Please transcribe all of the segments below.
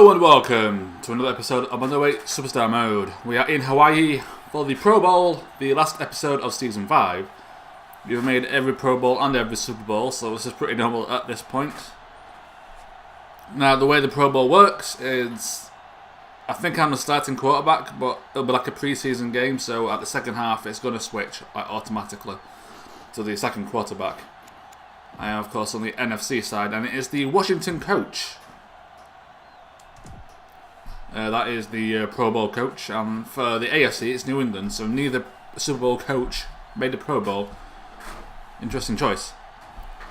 Hello and welcome to another episode of Underweight Superstar Mode. We are in Hawaii for the Pro Bowl, the last episode of Season 5. We've made every Pro Bowl and every Super Bowl, so this is pretty normal at this point. Now, the way the Pro Bowl works is, I think I'm the starting quarterback, but it'll be like a pre-season game, so at the second half it's going to switch automatically to the second quarterback. I am, of course, on the NFC side, and it is the Washington coach. That is the Pro Bowl coach. For the AFC, it's New England, so neither Super Bowl coach made the Pro Bowl. Interesting choice.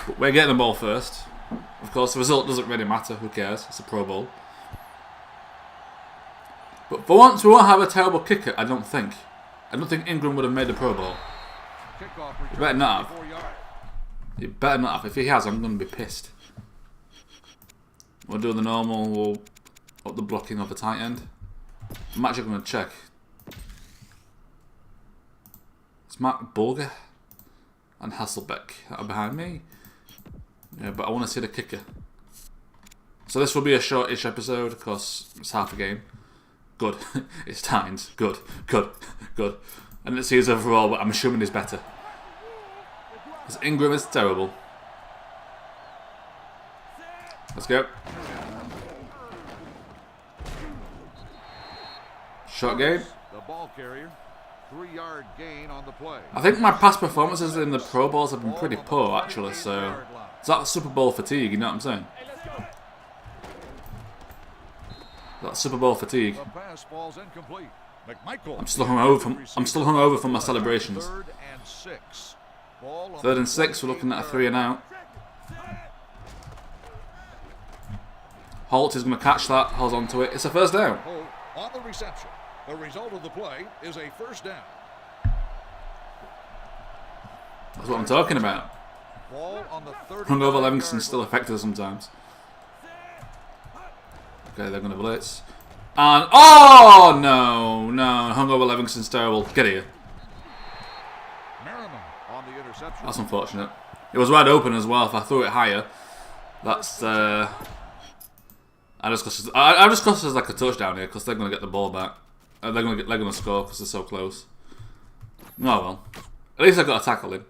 But we're getting the ball first. Of course, the result doesn't really matter. Who cares? It's a Pro Bowl. But for once, we won't have a terrible kicker, I don't think. I don't think England would have made the Pro Bowl. You better not have. You better not have. If he has, I'm going to be pissed. We'll do the normal. We'll up the blocking of the tight end. I'm actually going to check. It's Mark Bulger and Hasselbeck that are behind me. Yeah, but I want to see the kicker. So this will be a shortish episode, of course it's half a game. Good. It's Tynes. Good. Good. Good. And let's see his overall, but I'm assuming he's better. Because Ingram is terrible. Let's go. Short game. The ball carrier, 3-yard gain on the play. I think my past performances in the Pro Bowls have been pretty poor, actually, so it's that Super Bowl fatigue, you know what I'm saying? That Super Bowl fatigue. I'm still hungover from my celebrations. 3rd and 6, we're looking at a 3 and out. Holt is going to catch that, holds on to it. It's a first down. On the reception. The result of the play is a first down. That's what I'm talking about. Hungover Levingston still effective sometimes. Okay, they're going to blitz. And, oh, no, Hungover Livingston's terrible. Get here. On the interception. That's unfortunate. It was wide open as well. If I threw it higher, that's, I just crossed it as like a touchdown here because they're going to get the ball back. They're going to score because they're so close. Oh well. At least I got a tackle in.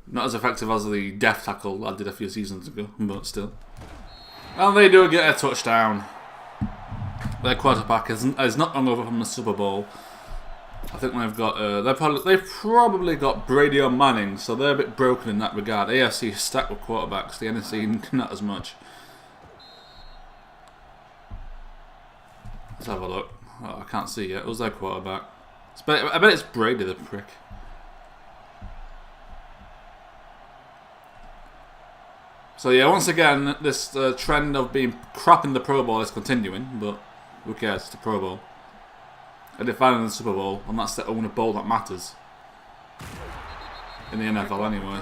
Not as effective as the death tackle I did a few seasons ago, but still. And they do get a touchdown. Their quarterback is not hungover from the Super Bowl. I think they've got they've probably got Brady or Manning, so they're a bit broken in that regard. AFC is stacked with quarterbacks, the NFC not as much. Let's have a look. Oh, I can't see yet. Who's their quarterback? I bet it's Brady, the prick. So yeah, once again, this trend of being crap in the Pro Bowl is continuing, but who cares? It's the Pro Bowl. And they're finally in the Super Bowl, and that's the only bowl that matters. In the NFL anyway.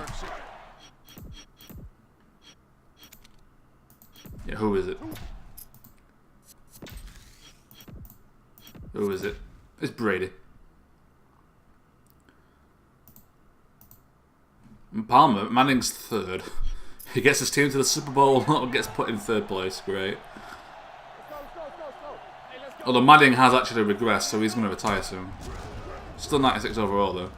Yeah, who is it? Who is it? It's Brady. And Palmer, Manning's 3rd. He gets his team to the Super Bowl, or gets put in 3rd place. Great. Although Madden has actually regressed, so he's going to retire soon. Still 96 overall, though.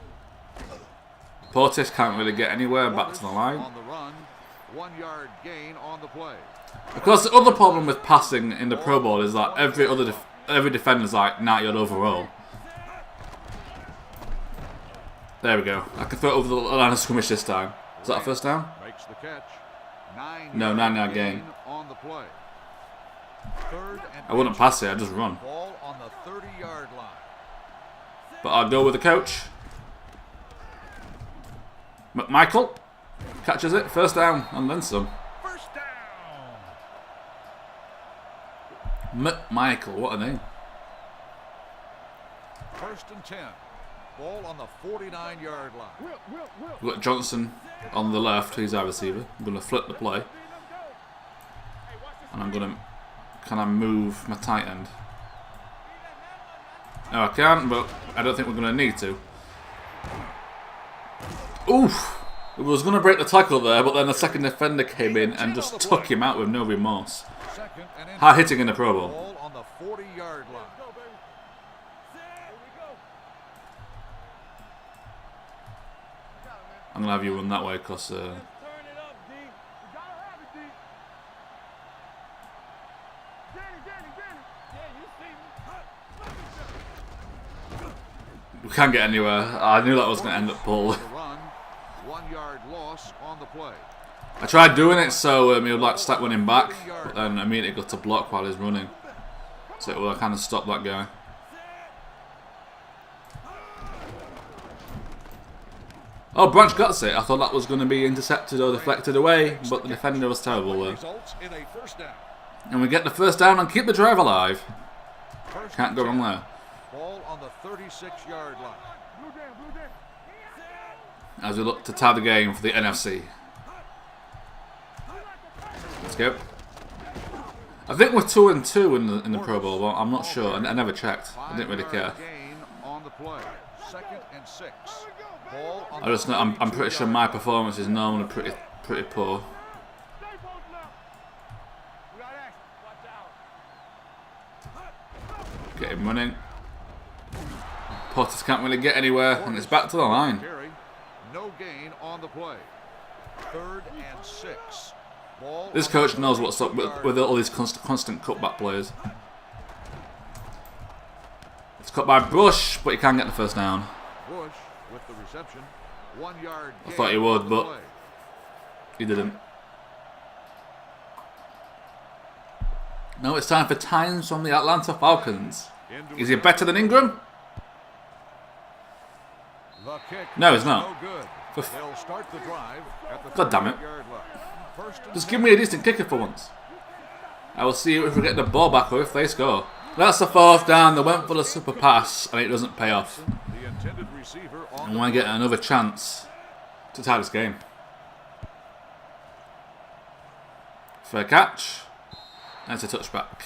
Portis can't really get anywhere back to the line. Of course, the other problem with passing in the Pro Bowl is that every defender's like 90-yard overall. There we go. I can throw it over the line of scrimmage this time. Is that a first down? No, 9-yard gain. I wouldn't pass it, I'd just run. But I'll go with the coach. McMichael catches it, first down, and then some. McMichael, what a name. 1st and 10. Ball on the 49-yard line. We've got Johnson on the left, he's our receiver. I'm going to flip the play. And I'm going to... Can I move my tight end? No, I can't, but I don't think we're going to need to. Oof! He was going to break the tackle there, but then the second defender came in and just took him out with no remorse. Hard hitting in the Pro Bowl. Ball on the 40-yard line. I'm going to have you run that way because... we can't get anywhere. I knew that was going to end up pulled. 1-yard loss on the play. I tried doing it so he would like start running back, but then immediately got to block while he's running. So it will kind of stop that guy. Oh, Branch got it. I thought that was going to be intercepted or deflected away, but the defender was terrible there. And we get the first down and keep the drive alive. Can't go wrong there. Ball on the 36-yard line. As we look to tie the game for the NFC. Let's go. I think we're 2-2 in the Pro Bowl. Well, I'm not sure. I never checked. I didn't really care. I'm pretty sure my performance is normally pretty poor. Get him running. Potters can't really get anywhere, and it's back to the line. No gain on the play. 3rd and 6. This coach knows what's up with all these constant cutback plays. It's cut by Bush, but he can't get the first down. Bush with the reception. 1-yard I thought he would, but he didn't. No, it's time for Tynes from the Atlanta Falcons. Is he better than Ingram? No, he's not. God damn it. Just give me a decent kicker for once. I will see if we get the ball back or if they score. That's the 4th down. They went for the super pass and it doesn't pay off. And we get another chance to tie this game. Fair catch. And it's a touchback.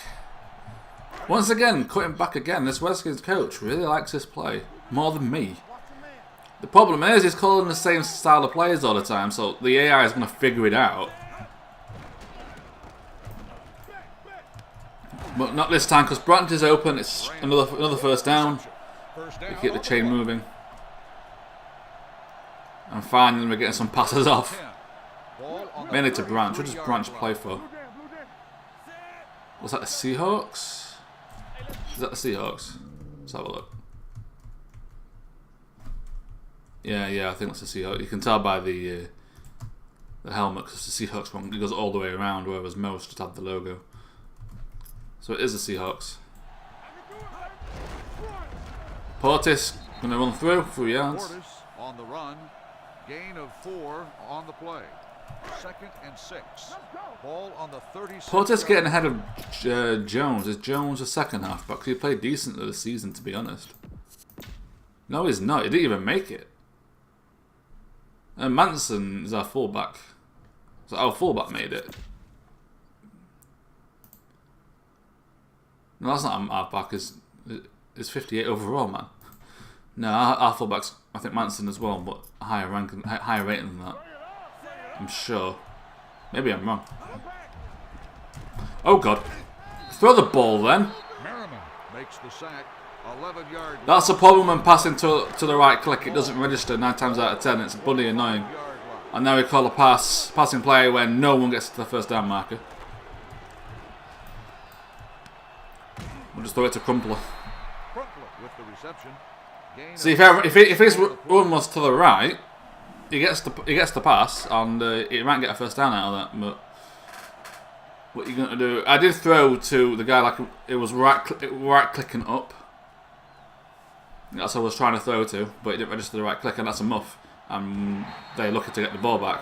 Once again, cutting back again. This Redskins coach really likes this play. More than me. The problem is he's calling the same style of players all the time, so the AI is going to figure it out. But not this time, because Branch is open. It's another first down. We keep the chain moving. And finally we're getting some passes off. Mainly to Branch. What does Branch play for? Was that the Seahawks? Is that the Seahawks? Let's have a look. Yeah, I think that's the Seahawks. You can tell by the helmet, because the Seahawks one, it goes all the way around, whereas most just have the logo. So it is the Seahawks. Portis going to run through 3 yards. Portis on the run, gain of 4 on the play. 2nd and 6. Ball on the 36. Portis getting ahead of Jones. Is Jones a second half? But he played decently this season, to be honest. No, he's not. He didn't even make it. And Manson is our fullback. So our fullback made it. No, that's not our halfback. It's 58 overall, man. No, our fullback's, I think, Manson as well, but higher rating than that. I'm sure. Maybe I'm wrong. Oh God! Throw the ball then. Merriman makes the sack. 11-yard. That's the problem when passing to the right click. It doesn't register 9 times out of 10. It's bloody annoying. And now we call a passing play when no one gets to the first down marker. We'll just throw it to Crumpler. With the reception. See, if his run was to the right, he gets the pass, and he might get a first down out of that. But what are you going to do? I did throw to the guy like it was right clicking up. That's what I was trying to throw to, but it didn't register the right click, and that's a muff. And they're looking to get the ball back.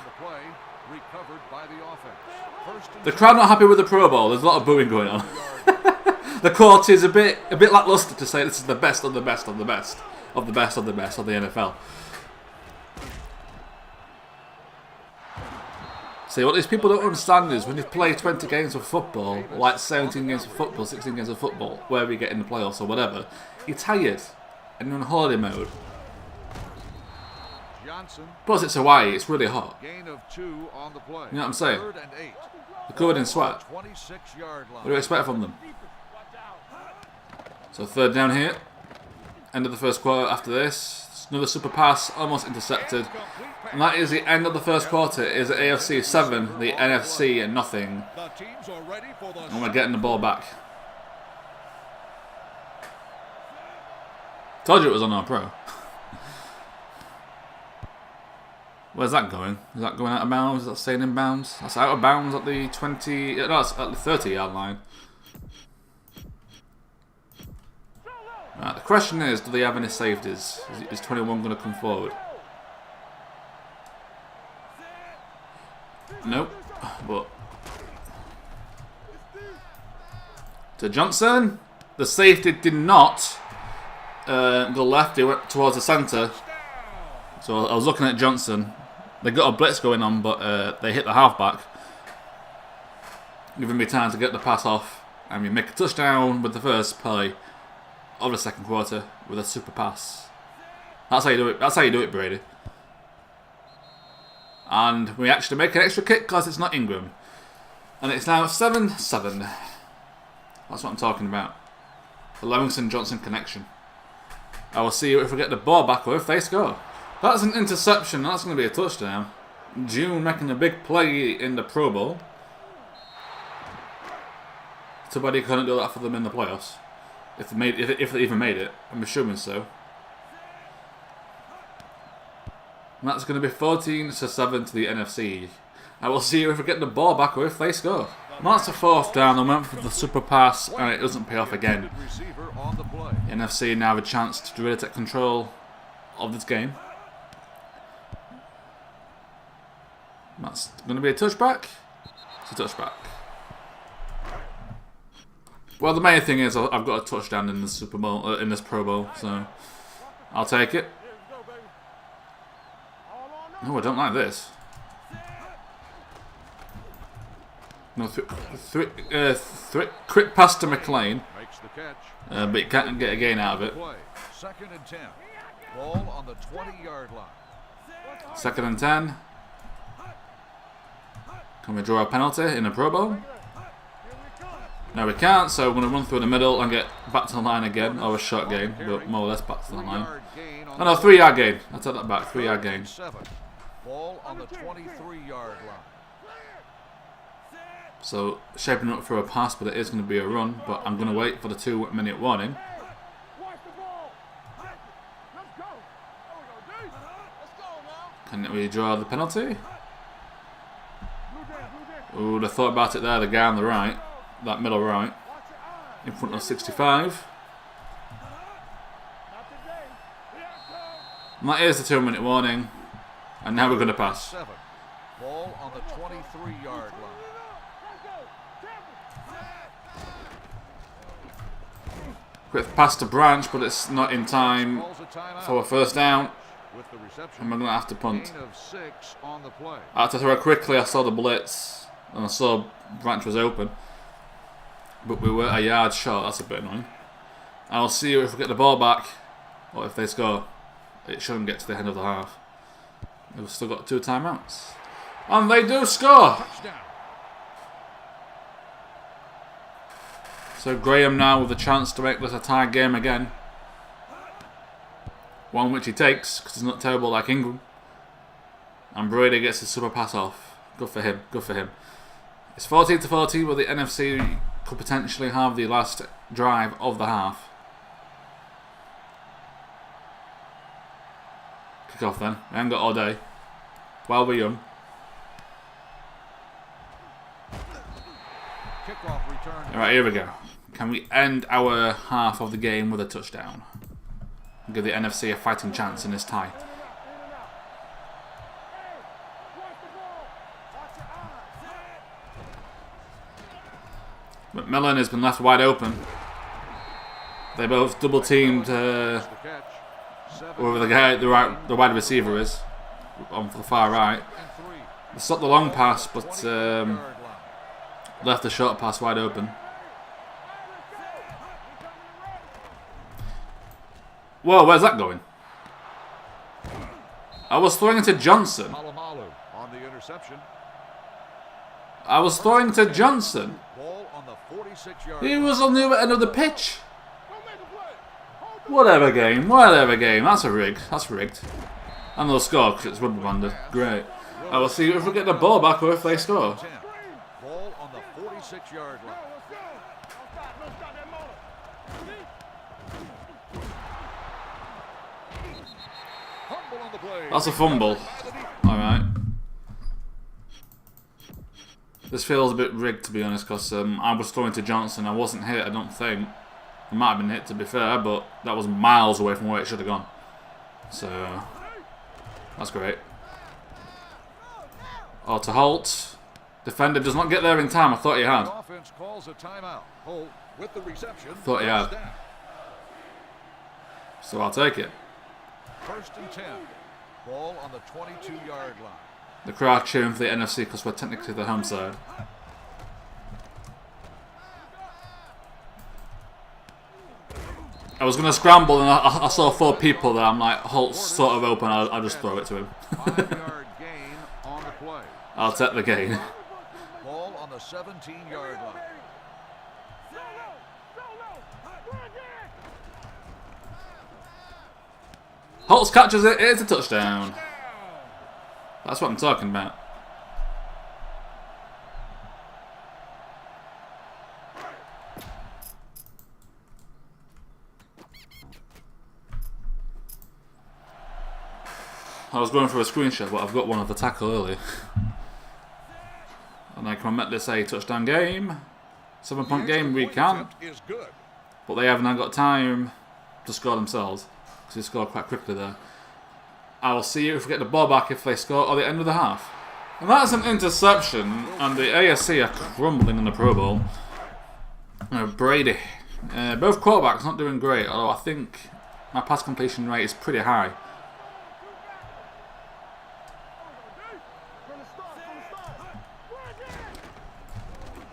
The crowd not happy with the Pro Bowl. There's a lot of booing going on. The court is a bit lackluster to say this is the best of the best of the best of the best of the best of the NFL. See, what these people don't understand is when you play 20 games of football, like 17 games of football, 16 games of football, where we get in the playoffs or whatever, you're tired and you're on holiday mode. Plus, it's Hawaii. It's really hot. Gain of 2 on the play. You know what I'm saying? 3rd and 8. They're covered in sweat. 26-yard line. What do you expect from them? So 3rd down here. End of the first quarter after this. Another super pass, almost intercepted. And that is the end of the first quarter. It is AFC 7, the NFC nothing. And we're getting the ball back. Told you it was on our pro. Where's that going? Is that going out of bounds? Is that staying in bounds? That's out of bounds at the 20... No, it's at the 30-yard line. Right, the question is, do they have any safeties? Is 21 going to come forward? Nope. But to Johnson, the safety did not go left. He went towards the centre. So I was looking at Johnson. They got a blitz going on, but they hit the halfback, giving me time to get the pass off, and we make a touchdown with the first play of the second quarter with a super pass. That's how you do it. That's how you do it, Brady. And we actually make an extra kick because it's not Ingram, and it's now 7-7. That's what I'm talking about. The Levingston Johnson connection. I will see if we get the ball back or if they score. That's an interception. That's going to be a touchdown. June making a big play in the Pro Bowl. Too bad he couldn't do that for them in the playoffs. If they even made it. I'm assuming so. And that's going to be 14-7 to the NFC. I will see if we get the ball back or if they score. And that's a 4th down. They went for the super pass and it doesn't pay off again. The NFC now have a chance to really take control of this game. That's going to be a touchback. It's a touchback. Well, the main thing is I've got a touchdown in the Super Bowl, in this Pro Bowl, so I'll take it. No, I don't like this. No, quick pass to McLean, but he can't get a gain out of it. 2nd and 10. Ball on the 20-yard line. 2nd and 10. Can we draw a penalty in a Pro Bowl? No, we can't, so we're going to run through the middle and get back to the line again, or a short gain, but more or less back to the line. Oh no, 3-yard gain. I take that back, 3-yard gain. Ball on the 23-yard line. So, shaping up for a pass, but it is going to be a run, but I'm going to wait for the 2-minute warning. Can we draw the penalty? Ooh, they thought about it there, the guy on the right. That middle right, in front of 65. And that is the 2-minute warning, and now we're going to pass. Ball on the 23-yard line. Quick pass to Branch, but it's not in time for a 1st down, and we're going to have to punt. I had to throw it quickly. I saw the blitz, and I saw Branch was open. But we were a yard short. That's a bit annoying. I'll see if we get the ball back or if they score. It shouldn't get to the end of the half. We've still got 2 timeouts. And they do score! So Graham now with a chance to make this a tie game again. One which he takes because he's not terrible like Ingram. And Brady gets his super pass off. Good for him. Good for him. It's 14-14 where the NFC could potentially have the last drive of the half. Kick off then. We haven't got all day. While we're young. Alright, here we go. Can we end our half of the game with a touchdown? Give the NFC a fighting chance in this tie. McMillan has been left wide open. They both double teamed whoever the wide receiver is on the far right. They stopped the long pass, but left the short pass wide open. Whoa, where's that going? I was throwing it to Johnson. Malumalu on the interception. I was throwing to Johnson. Ball on the 46-yard He line. was on the other end of the pitch. Whatever game, whatever game. That's a rig. That's rigged. And they'll score because it's rubber banded. Great. I will see if we get the ball back or if they score. Ball on the 46-yard line. Fumble on the play. That's a fumble. Alright. This feels a bit rigged, to be honest, because I was throwing to Johnson. I wasn't hit, I don't think. I might have been hit, to be fair, but that was miles away from where it should have gone. So, that's great. Oh, to Holt. Defender does not get there in time. I thought he had. The offense calls a timeout. Holt with the reception. Thought he had. So I'll take it. 1st and 10. Ball on the 22-yard line. The crowd cheering for the NFC because we're technically the home side. I was going to scramble and I saw 4 people there. I'm like, Holt's sort of open. I'll just throw it to him. 5-yard gain on the play. I'll take the gain. Ball on the 17-yard line. Holtz catches it. It's a touchdown. That's what I'm talking about. I was going for a screenshot, but I've got one of the tackle early. And I can make this a touchdown game. 7-point game, we can. But they haven't got time to score themselves. Because they scored quite quickly there. I will see you if we get the ball back if they score at the end of the half. And that's an interception. And the ASC are crumbling in the Pro Bowl. Brady. Both quarterbacks not doing great. Although I think my pass completion rate is pretty high.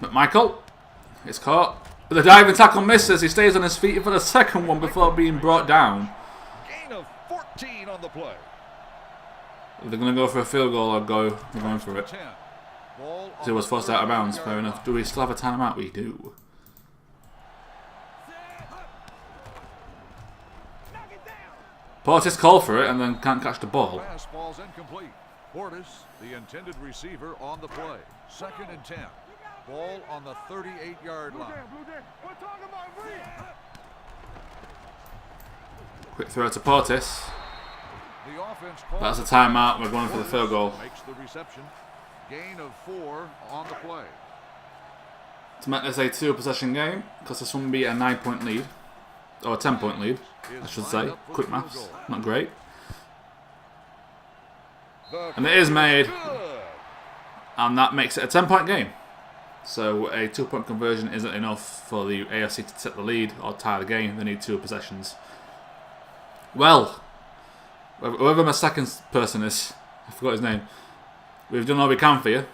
McMichael. It's caught. But the diving tackle misses. He stays on his feet for the second one before being brought down. Gain of 14 on the play. If they're going to go for a field goal or go, we're going for it. He was forced out of bounds. Fair enough. Do we still have a timeout? We do. Portis called for it and then can't catch the ball. Pass falls incomplete. Portis, the intended receiver, on the play. 2nd and 10. Ball on the 38-yard line. Quick throw to Portis. The offense That's a timeout. We're going for the field goal. Makes the reception. Gain of 4 on the play. To make this a 2-possession game, because this one will be a 9-point lead. Or a 10-point lead, I should say. Quick maths. Not great. And it is made. And that makes it a 10-point game. So a 2-point conversion isn't enough for the AFC to take the lead or tie the game. They need 2 possessions. Well, whoever my second person is, I forgot his name. We've done all we can for you.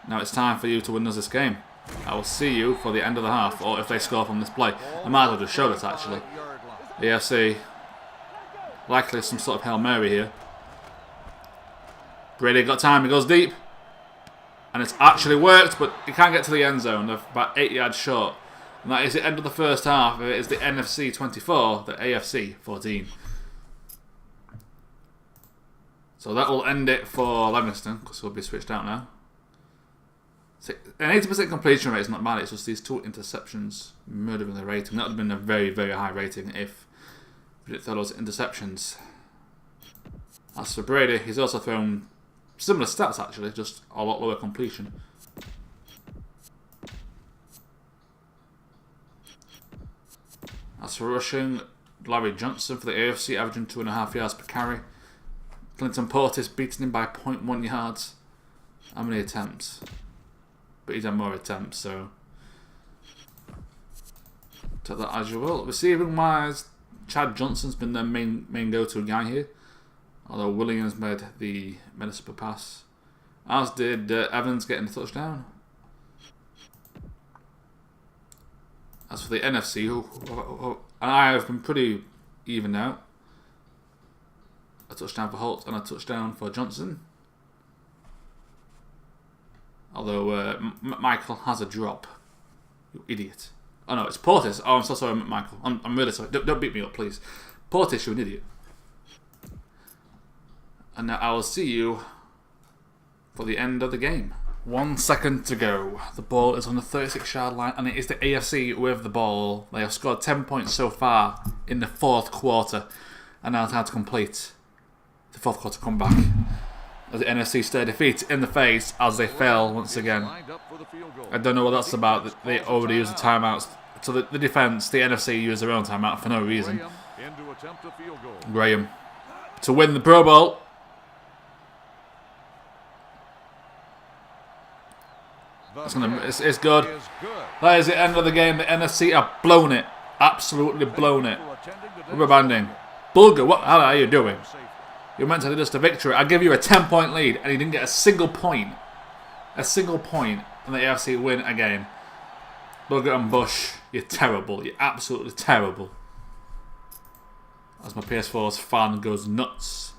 Now it's time for you to win us this game. I will see you for the end of the half, or if they score from this play. I might as well just show this actually. The AFC, likely some sort of Hail Mary here. Brady got time, he goes deep. And it's actually worked, but he can't get to the end zone. They're about 8 yards short. And that is the end of the first half. It is the NFC 24, the AFC 14. So that will end it for Levingston, because he'll be switched out now. An 80% completion rate is not bad. It's just these 2 interceptions murdering the rating. That would have been a very, very high rating if we didn't throw those interceptions. As for Brady, he's also thrown similar stats actually, just a lot lower completion. As for rushing, Larry Johnson for the AFC averaging 2.5 yards per carry. Clinton Portis beating him by 0.1 yards. How many attempts? But he's had more attempts, so take that as you will. Receiving wise, Chad Johnson's been their main go-to guy here. Although Williams made the municipal pass. As did Evans getting the touchdown. As for the NFC, and I have been pretty even out. A touchdown for Holt and a touchdown for Johnson. Although Michael has a drop. You idiot. Oh no, it's Portis. Oh, I'm so sorry, Michael. I'm really sorry. Don't beat me up, please. Portis, you're an idiot. And now I will see you for the end of the game. 1 second to go. The ball is on the 36-yard line, and it is the AFC with the ball. They have scored 10 points so far in the fourth quarter, and now it's time to complete the fourth quarter comeback. As the NFC stare defeat in the face as they fail once again. I don't know what that's about. They already used the timeouts. So the defense, the NFC used their own timeout for no reason. Graham to win the Pro Bowl. It's good. That is the end of the game. The NFC have blown it. Absolutely blown it. Rubber banding. Bulger, what the hell are you doing? You're meant to do just a victory. I give you a 10-point lead, and you didn't get a single point. A single point, and the AFC win again. Bulger and Bush, you're terrible. You're absolutely terrible. As my PS4's fan goes nuts.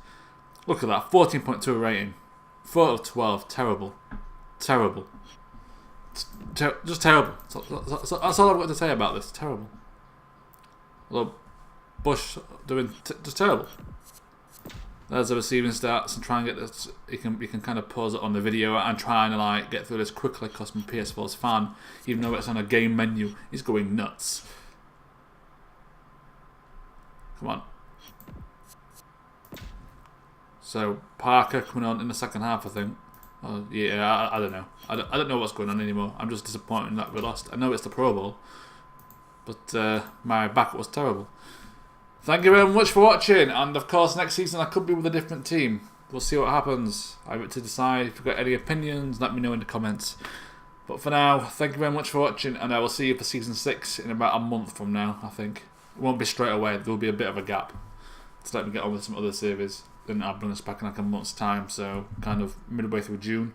Look at that, 14.2 rating. 4 out of 12, terrible. Terrible. Just terrible. That's all I've got to say about this. Terrible. Although Bush doing just terrible. There's the receiving stats, and try and get this. You can kind of pause it on the video and try and like get through this quickly because my PS4's fan, even though it's on a game menu, is going nuts. Come on. So Parker coming on in the second half, I think. Yeah, I don't know. I don't know what's going on anymore. I'm just disappointed that we lost. I know it's the Pro Bowl, but my backup was terrible. Thank you very much for watching, and of course next season I could be with a different team. We'll see what happens. I have to decide. If you've got any opinions, let me know in the comments. But for now, thank you very much for watching, and I will see you for Season 6 in about a month from now, I think. It won't be straight away. There will be a bit of a gap to let me get on with some other series. Then I'll bring this back in like a month's time, so kind of midway through June,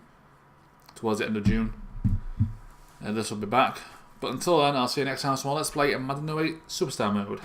towards the end of June. And this will be back. But until then, I'll see you next time for more Let's Play in Madden 08 Superstar Mode.